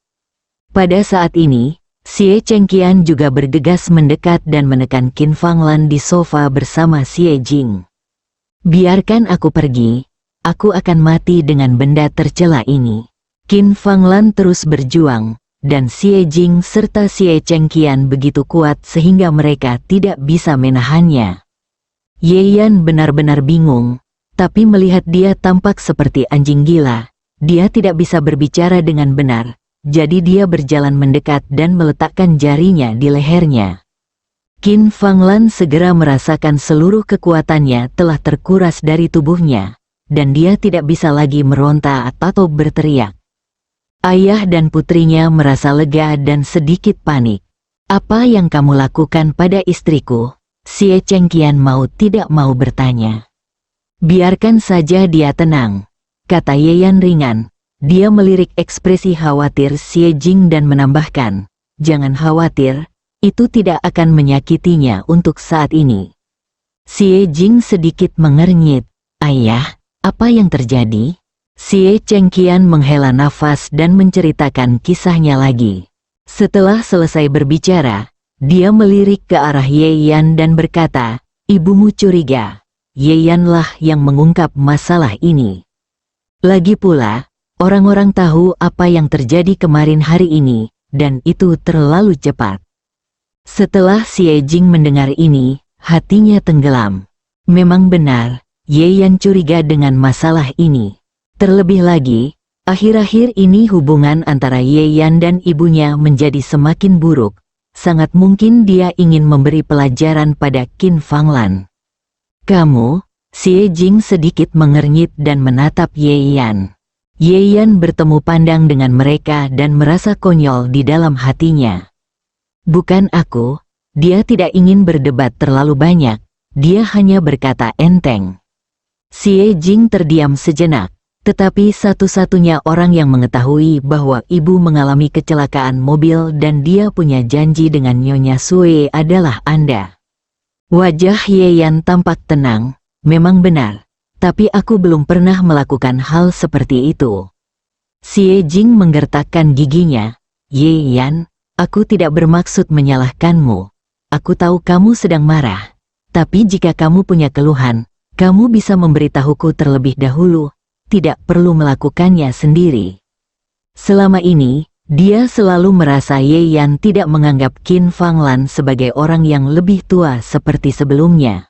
Pada saat ini, Xie Chengqian juga bergegas mendekat dan menekan Qin Fanglan di sofa bersama Xie Jing. Biarkan aku pergi, aku akan mati dengan benda tercela ini. Qin Fanglan terus berjuang, dan Xie Jing serta Xie Chengqian begitu kuat sehingga mereka tidak bisa menahannya. Ye Yan benar-benar bingung, tapi melihat dia tampak seperti anjing gila, dia tidak bisa berbicara dengan benar. Jadi dia berjalan mendekat dan meletakkan jarinya di lehernya. Qin Fanglan segera merasakan seluruh kekuatannya telah terkuras dari tubuhnya, dan dia tidak bisa lagi meronta atau berteriak. Ayah dan putrinya merasa lega dan sedikit panik. Apa yang kamu lakukan pada istriku? Xie Chengqian mau tidak mau bertanya. Biarkan saja dia tenang, kata Ye Yan ringan. Dia melirik ekspresi khawatir Xie Jing dan menambahkan, jangan khawatir, itu tidak akan menyakitinya untuk saat ini. Xie Jing sedikit mengernyit, ayah, apa yang terjadi? Xie Chengqian menghela nafas dan menceritakan kisahnya lagi. Setelah selesai berbicara, dia melirik ke arah Ye Yan dan berkata, ibumu curiga, Ye Yan lah yang mengungkap masalah ini. Lagi pula, orang-orang tahu apa yang terjadi kemarin hari ini, dan itu terlalu cepat. Setelah Xie Jing mendengar ini, hatinya tenggelam. Memang benar, Ye Yan curiga dengan masalah ini. Terlebih lagi, akhir-akhir ini hubungan antara Ye Yan dan ibunya menjadi semakin buruk. Sangat mungkin dia ingin memberi pelajaran pada Qin Fanglan. Kamu? Xie Jing sedikit mengernyit dan menatap Ye Yan. Ye Yan bertemu pandang dengan mereka dan merasa konyol di dalam hatinya. Bukan aku, dia tidak ingin berdebat terlalu banyak, dia hanya berkata enteng. Xie Jing terdiam sejenak, tetapi satu-satunya orang yang mengetahui bahwa ibu mengalami kecelakaan mobil dan dia punya janji dengan Nyonya Sue adalah Anda. Wajah Ye Yan tampak tenang, memang benar, tapi aku belum pernah melakukan hal seperti itu. Xie Jing menggertakkan giginya. Ye Yan, aku tidak bermaksud menyalahkanmu. Aku tahu kamu sedang marah, tapi jika kamu punya keluhan, kamu bisa memberitahuku terlebih dahulu. Tidak perlu melakukannya sendiri. Selama ini, dia selalu merasa Ye Yan tidak menganggap Qin Fanglan sebagai orang yang lebih tua seperti sebelumnya.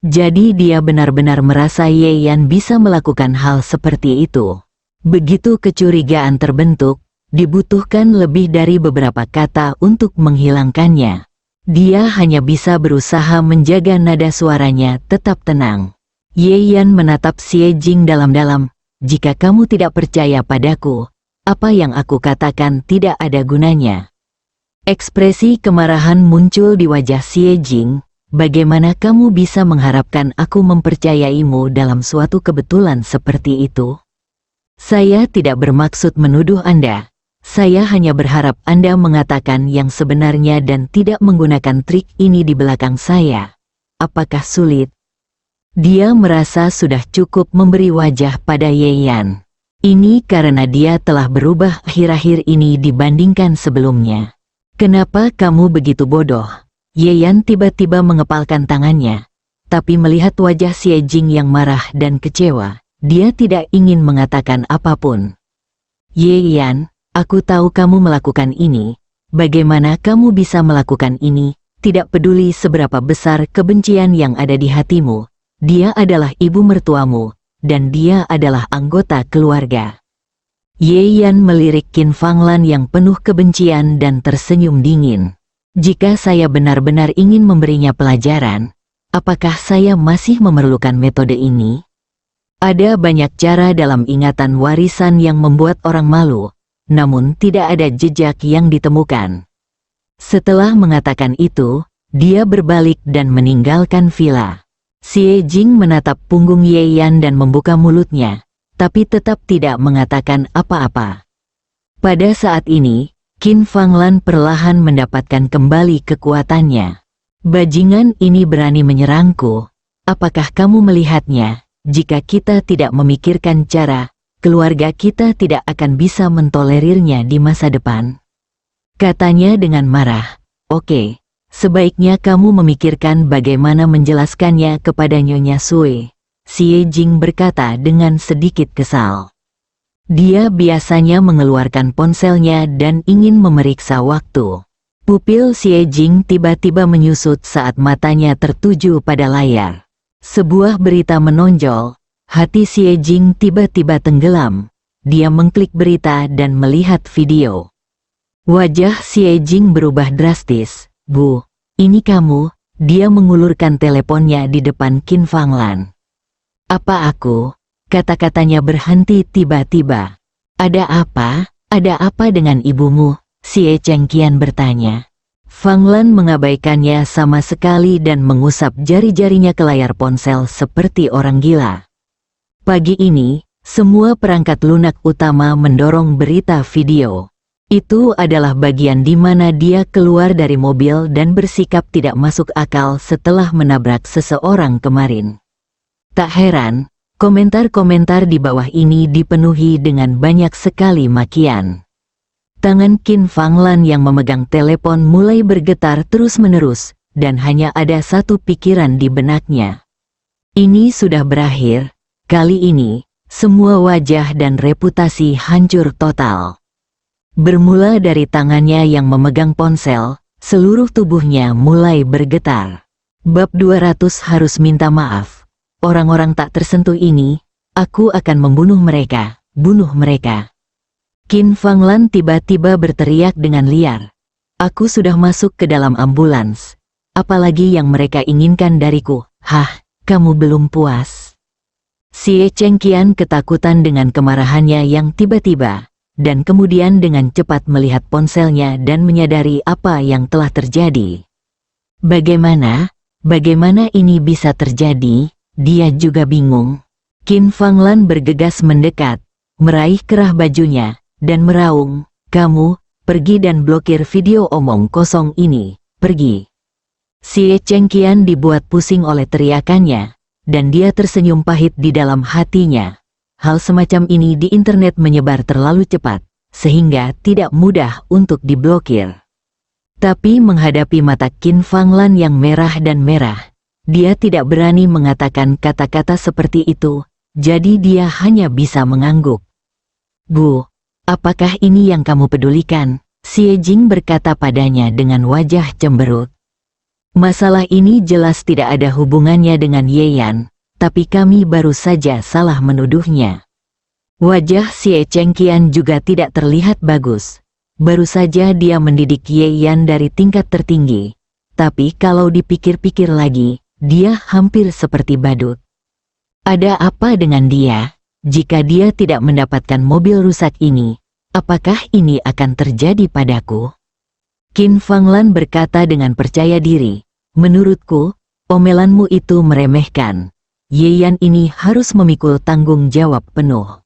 Jadi dia benar-benar merasa Ye Yan bisa melakukan hal seperti itu. Begitu kecurigaan terbentuk, dibutuhkan lebih dari beberapa kata untuk menghilangkannya. Dia hanya bisa berusaha menjaga nada suaranya tetap tenang. Ye Yan menatap Xie Jing dalam-dalam. Jika kamu tidak percaya padaku, apa yang aku katakan tidak ada gunanya. Ekspresi kemarahan muncul di wajah Xie Jing. Bagaimana kamu bisa mengharapkan aku mempercayaimu dalam suatu kebetulan seperti itu? Saya tidak bermaksud menuduh Anda. Saya hanya berharap Anda mengatakan yang sebenarnya dan tidak menggunakan trik ini di belakang saya. Apakah sulit? Dia merasa sudah cukup memberi wajah pada Ye Yan. Ini karena dia telah berubah akhir-akhir ini dibandingkan sebelumnya. Kenapa kamu begitu bodoh? Ye Yan tiba-tiba mengepalkan tangannya. Tapi melihat wajah Xie Jing yang marah dan kecewa, dia tidak ingin mengatakan apapun. Ye Yan, aku tahu kamu melakukan ini. Bagaimana kamu bisa melakukan ini? Tidak peduli seberapa besar kebencian yang ada di hatimu. Dia adalah ibu mertuamu, dan dia adalah anggota keluarga. Ye Yan melirik Qin Fanglan yang penuh kebencian dan tersenyum dingin. Jika saya benar-benar ingin memberinya pelajaran, apakah saya masih memerlukan metode ini? Ada banyak cara dalam ingatan warisan yang membuat orang malu, namun tidak ada jejak yang ditemukan. Setelah mengatakan itu, dia berbalik dan meninggalkan villa. Xie Jing menatap punggung Ye Yan dan membuka mulutnya, tapi tetap tidak mengatakan apa-apa. Pada saat ini, Qin Fanglan perlahan mendapatkan kembali kekuatannya. Bajingan ini berani menyerangku. Apakah kamu melihatnya? Jika kita tidak memikirkan cara, keluarga kita tidak akan bisa mentolerirnya di masa depan. Katanya dengan marah. Oke. Sebaiknya kamu memikirkan bagaimana menjelaskannya kepada Nyonya Sue. Xie Jing berkata dengan sedikit kesal. Dia biasanya mengeluarkan ponselnya dan ingin memeriksa waktu. Pupil Xie Jing tiba-tiba menyusut saat matanya tertuju pada layar. Sebuah berita menonjol, hati Xie Jing tiba-tiba tenggelam. Dia mengklik berita dan melihat video. Wajah Xie Jing berubah drastis. Bu, ini kamu, dia mengulurkan teleponnya di depan Qin Fanglan. Apa aku? Kata-katanya berhenti tiba-tiba. Ada apa? Ada apa dengan ibumu? Xie Chengqian bertanya. Fanglan mengabaikannya sama sekali dan mengusap jari-jarinya ke layar ponsel seperti orang gila. Pagi ini, semua perangkat lunak utama mendorong berita video. Itu adalah bagian di mana dia keluar dari mobil dan bersikap tidak masuk akal setelah menabrak seseorang kemarin. Tak heran, komentar-komentar di bawah ini dipenuhi dengan banyak sekali makian. Tangan Qin Fanglan yang memegang telepon mulai bergetar terus-menerus, dan hanya ada satu pikiran di benaknya. Ini sudah berakhir, kali ini, semua wajah dan reputasi hancur total. Bermula dari tangannya yang memegang ponsel, seluruh tubuhnya mulai bergetar. Bab 200 harus minta maaf. Orang-orang tak tersentuh ini, aku akan membunuh mereka, bunuh mereka. Qin Fanglan tiba-tiba berteriak dengan liar. Aku sudah masuk ke dalam ambulans. Apalagi yang mereka inginkan dariku? Hah, kamu belum puas? Xie Chengqian ketakutan dengan kemarahannya yang tiba-tiba, dan kemudian dengan cepat melihat ponselnya dan menyadari apa yang telah terjadi. Bagaimana ini bisa terjadi? Dia juga bingung. Qin Fanglan bergegas mendekat, meraih kerah bajunya, dan meraung, kamu, pergi dan blokir video omong kosong ini, pergi. Xie Chengqian dibuat pusing oleh teriakannya, dan dia tersenyum pahit di dalam hatinya. Hal semacam ini di internet menyebar terlalu cepat, sehingga tidak mudah untuk diblokir. Tapi menghadapi mata Qin Fanglan yang merah dan merah, dia tidak berani mengatakan kata-kata seperti itu, jadi dia hanya bisa mengangguk. Bu, apakah ini yang kamu pedulikan? Xie Jing berkata padanya dengan wajah cemberut. Masalah ini jelas tidak ada hubungannya dengan Ye Yan, tapi kami baru saja salah menuduhnya. Wajah Xie Chengqian juga tidak terlihat bagus. Baru saja dia mendidik Ye Yan dari tingkat tertinggi. Tapi kalau dipikir-pikir lagi, dia hampir seperti badut. Ada apa dengan dia? Jika dia tidak mendapatkan mobil rusak ini, apakah ini akan terjadi padaku? Qin Fanglan berkata dengan percaya diri, menurutku, omelanmu itu meremehkan. Ye Yan ini harus memikul tanggung jawab penuh.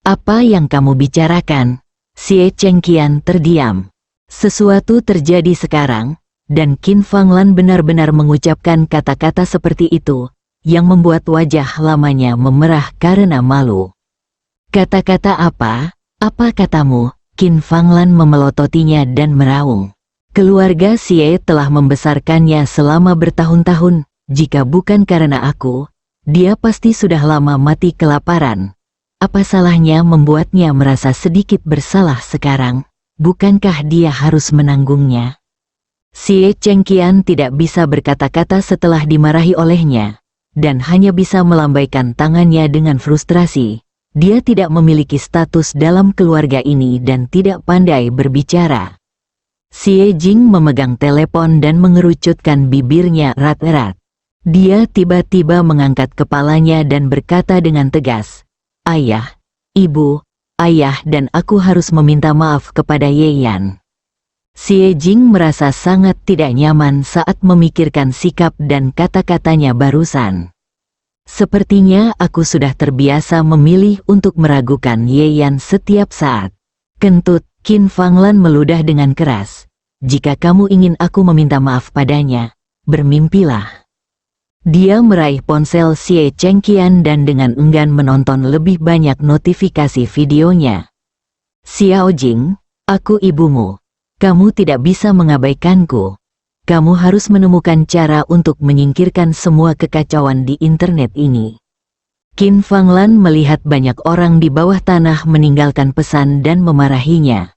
Apa yang kamu bicarakan? Xie Chengqian terdiam. Sesuatu terjadi sekarang, dan Qin Fanglan benar-benar mengucapkan kata-kata seperti itu, yang membuat wajah lamanya memerah karena malu. Kata-kata apa? Apa katamu? Qin Fanglan memelototinya dan meraung. Keluarga Xie telah membesarkannya selama bertahun-tahun, jika bukan karena aku, dia pasti sudah lama mati kelaparan. Apa salahnya membuatnya merasa sedikit bersalah sekarang? Bukankah dia harus menanggungnya? Xie Chengqian tidak bisa berkata-kata setelah dimarahi olehnya, dan hanya bisa melambaikan tangannya dengan frustrasi. Dia tidak memiliki status dalam keluarga ini dan tidak pandai berbicara. Xie Jing memegang telepon dan mengerucutkan bibirnya erat-erat. Dia tiba-tiba mengangkat kepalanya dan berkata dengan tegas, Ayah, Ibu, Ayah dan aku harus meminta maaf kepada Ye Yan. Xie Jing merasa sangat tidak nyaman saat memikirkan sikap dan kata-katanya barusan. Sepertinya aku sudah terbiasa memilih untuk meragukan Ye Yan setiap saat. Kentut, Qin Fanglan meludah dengan keras. Jika kamu ingin aku meminta maaf padanya, bermimpilah. Dia meraih ponsel Xie Chengqian dan dengan enggan menonton lebih banyak notifikasi videonya. Xiao Jing, aku ibumu. Kamu tidak bisa mengabaikanku. Kamu harus menemukan cara untuk menyingkirkan semua kekacauan di internet ini. Qin Fanglan melihat banyak orang di bawah tanah meninggalkan pesan dan memarahinya.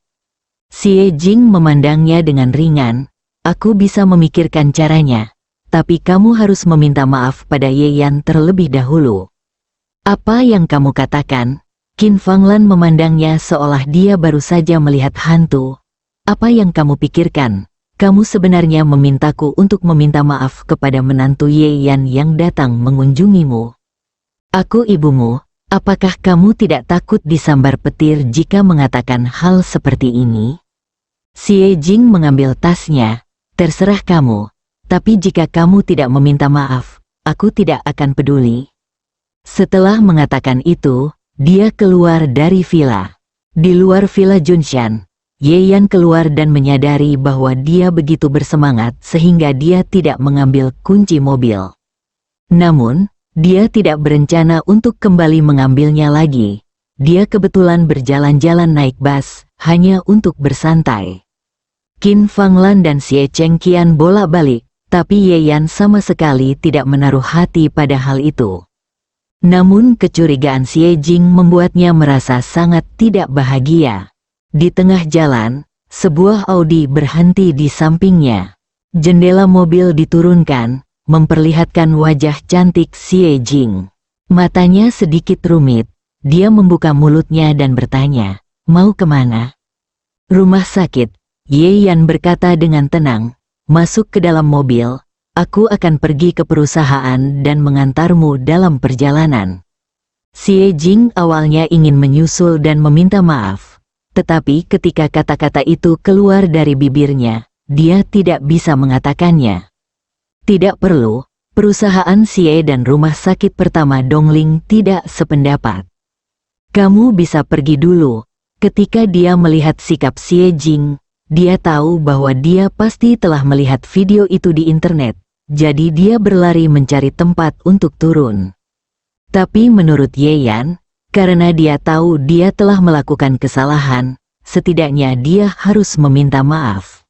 Xie Jing memandangnya dengan ringan. Aku bisa memikirkan caranya. Tapi kamu harus meminta maaf pada Ye Yan terlebih dahulu. Apa yang kamu katakan? Qin Fanglan memandangnya seolah dia baru saja melihat hantu. Apa yang kamu pikirkan? Kamu sebenarnya memintaku untuk meminta maaf kepada menantu Ye Yan yang datang mengunjungimu. Aku ibumu, apakah kamu tidak takut disambar petir jika mengatakan hal seperti ini? Xie Jing mengambil tasnya. Terserah kamu. Tapi jika kamu tidak meminta maaf, aku tidak akan peduli. Setelah mengatakan itu, dia keluar dari villa. Di luar villa Junshan, Ye Yan keluar dan menyadari bahwa dia begitu bersemangat sehingga dia tidak mengambil kunci mobil. Namun, dia tidak berencana untuk kembali mengambilnya lagi. Dia kebetulan berjalan-jalan naik bus, hanya untuk bersantai. Qin Fanglan dan Xie Chengqian bolak-balik. Tapi Ye Yan sama sekali tidak menaruh hati pada hal itu. Namun kecurigaan Xie Jing membuatnya merasa sangat tidak bahagia. Di tengah jalan, sebuah Audi berhenti di sampingnya. Jendela mobil diturunkan, memperlihatkan wajah cantik Xie Jing. Matanya sedikit rumit, dia membuka mulutnya dan bertanya, "Mau kemana?" "Rumah sakit," Ye Yan berkata dengan tenang. "Masuk ke dalam mobil, aku akan pergi ke perusahaan dan mengantarmu dalam perjalanan." Xie Jing awalnya ingin menyusul dan meminta maaf, tetapi ketika kata-kata itu keluar dari bibirnya, dia tidak bisa mengatakannya. Tidak perlu, perusahaan Xie dan rumah sakit pertama Dongling tidak sependapat. "Kamu bisa pergi dulu." Ketika dia melihat sikap Xie Jing, dia tahu bahwa dia pasti telah melihat video itu di internet, jadi dia berlari mencari tempat untuk turun. Tapi menurut Ye Yan, karena dia tahu dia telah melakukan kesalahan, setidaknya dia harus meminta maaf.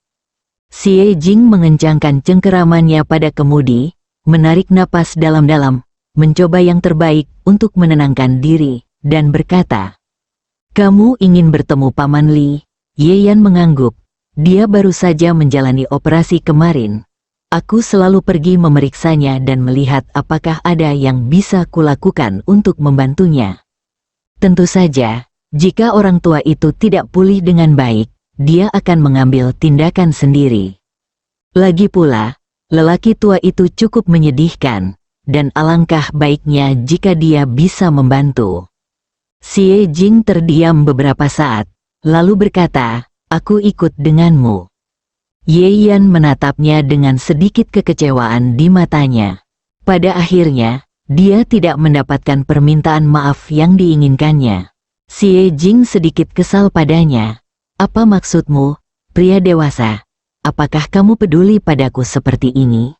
Xie Jing mengencangkan cengkeramannya pada kemudi, menarik napas dalam-dalam, mencoba yang terbaik untuk menenangkan diri, dan berkata, "Kamu ingin bertemu Paman Li?" Ye Yan mengangguk. Dia baru saja menjalani operasi kemarin. "Aku selalu pergi memeriksanya dan melihat apakah ada yang bisa kulakukan untuk membantunya. Tentu saja, jika orang tua itu tidak pulih dengan baik, dia akan mengambil tindakan sendiri. Lagi pula, lelaki tua itu cukup menyedihkan, dan alangkah baiknya jika dia bisa membantu." Xie Jing terdiam beberapa saat, lalu berkata, "Aku ikut denganmu." Ye Yan menatapnya dengan sedikit kekecewaan di matanya. Pada akhirnya, dia tidak mendapatkan permintaan maaf yang diinginkannya. Xie Jing sedikit kesal padanya. "Apa maksudmu, pria dewasa? Apakah kamu peduli padaku seperti ini?"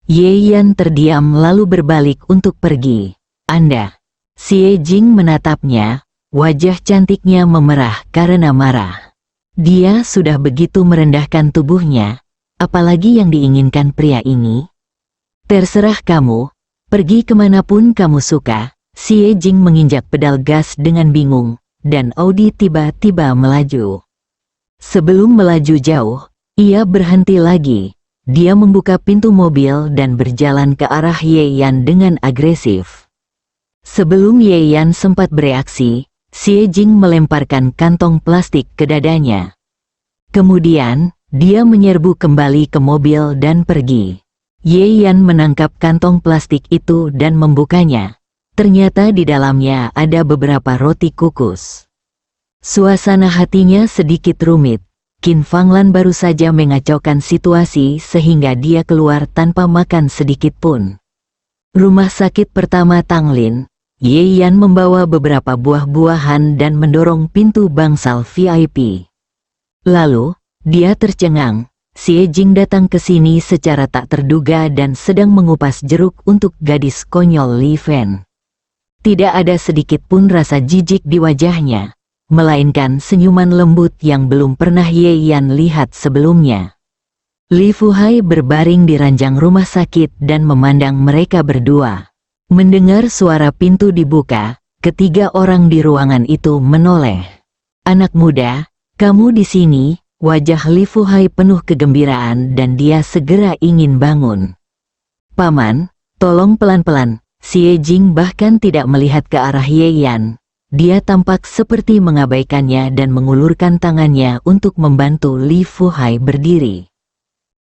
Ye Yan terdiam lalu berbalik untuk pergi. "Anda..." Xie Jing menatapnya, wajah cantiknya memerah karena marah. Dia sudah begitu merendahkan tubuhnya, apalagi yang diinginkan pria ini? "Terserah kamu, pergi kemanapun kamu suka." Xie Jing menginjak pedal gas dengan bingung, dan Audi tiba-tiba melaju. Sebelum melaju jauh, ia berhenti lagi. Dia membuka pintu mobil dan berjalan ke arah Ye Yan dengan agresif. Sebelum Ye Yan sempat bereaksi, Xie Jing melemparkan kantong plastik ke dadanya. Kemudian, dia menyerbu kembali ke mobil dan pergi. Ye Yan menangkap kantong plastik itu dan membukanya. Ternyata di dalamnya ada beberapa roti kukus. Suasana hatinya sedikit rumit. Qin Fanglan baru saja mengacaukan situasi sehingga dia keluar tanpa makan sedikit pun. Rumah sakit pertama Tanglin, Ye Yan membawa beberapa buah-buahan dan mendorong pintu bangsal VIP. Lalu, dia tercengang. Xie Jing datang ke sini secara tak terduga dan sedang mengupas jeruk untuk gadis konyol Li Fen. Tidak ada sedikit pun rasa jijik di wajahnya, melainkan senyuman lembut yang belum pernah Ye Yan lihat sebelumnya. Li Fuhai berbaring di ranjang rumah sakit dan memandang mereka berdua. Mendengar suara pintu dibuka, ketiga orang di ruangan itu menoleh. "Anak muda, kamu di sini?" Wajah Li Fuhai penuh kegembiraan dan dia segera ingin bangun. "Paman, tolong pelan-pelan." Xie Jing bahkan tidak melihat ke arah Ye Yan. Dia tampak seperti mengabaikannya dan mengulurkan tangannya untuk membantu Li Fuhai berdiri.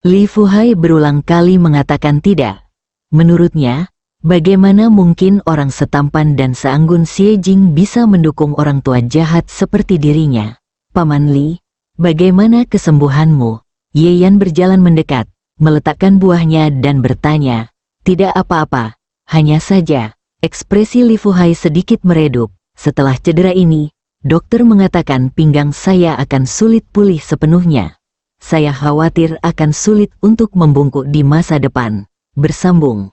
Li Fuhai berulang kali mengatakan tidak. Menurutnya, bagaimana mungkin orang setampan dan seanggun Xie Jing bisa mendukung orang tua jahat seperti dirinya? "Paman Li, bagaimana kesembuhanmu?" Ye Yan berjalan mendekat, meletakkan buahnya dan bertanya. "Tidak apa-apa, hanya saja." Ekspresi Li Fuhai sedikit meredup. "Setelah cedera ini, dokter mengatakan pinggang saya akan sulit pulih sepenuhnya. Saya khawatir akan sulit untuk membungkuk di masa depan." Bersambung.